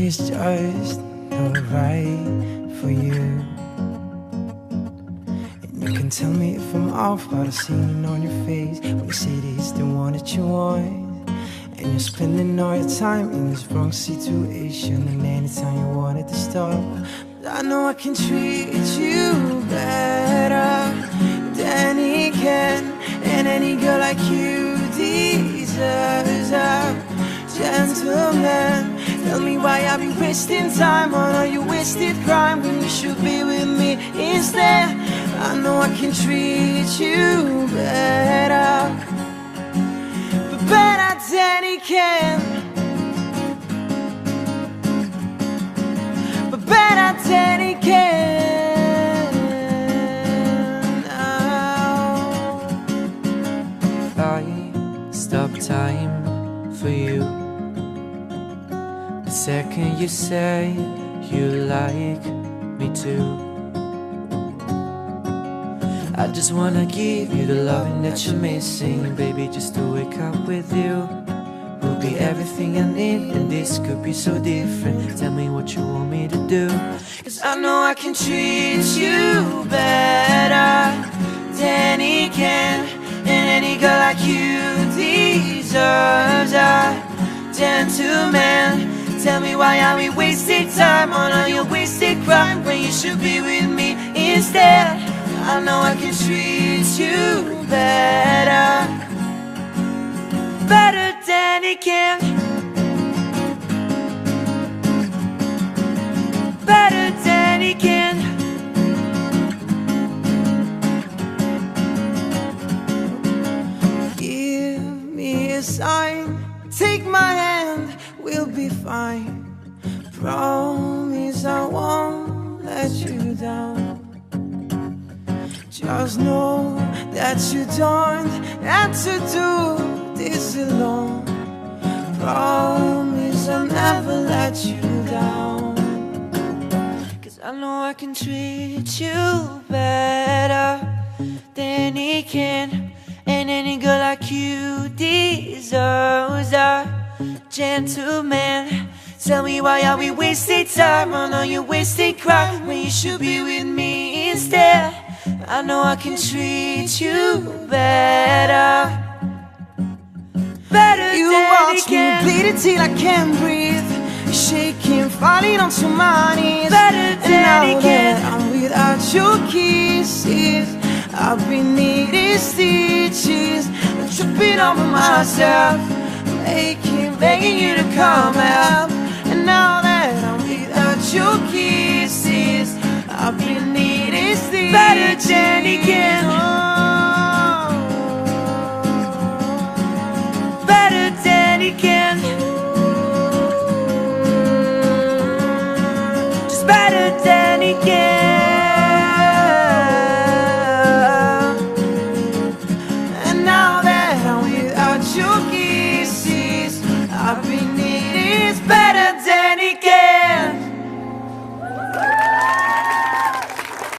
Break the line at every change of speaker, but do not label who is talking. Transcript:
is just not right for you. And you can tell me if I'm off, but I've seen it on your face when you say that it's the one that you want. And you're spending all your time in this wrong situation, and anytime you want it to stop. But I know I can treat you better than he can, and any girl like you deserves a gentleman. Tell me why I be wasting time on all your wasted crime when you should be with me instead. I know I can treat you better, but better than he can, but better than he can now.
I stop time for you the second you say you like me too. I just wanna give you the loving that you're missing, baby, just to wake up with you will be everything I need, and this could be so different. Tell me what you want me to do,
'cause I know I can treat you better than he can, and any girl like you deserves a gentleman. Tell me why are we wasting time on all your wasted crime when you should be with me instead. I know I can treat you better, better than he can, better than he can. Give me a sign, take my hand, we'll be fine. Promise I won't let you down. Just know that you don't have to do this alone. Promise I'll never let you down, 'cause I know I can treat you better than he can, and any girl like you deserves a gentleman. Tell me why are we wasting time on all your wasted crime when you should be with me instead. I know I can treat you better, better you than watch me bleed until I can't breathe, shaking, falling onto my knees. Better than he can. I'm without your kisses, I've been needing stitches, I'm tripping over myself, begging you to come out. And now that I'm without your kisses, I've been needing stitches. Better than he can.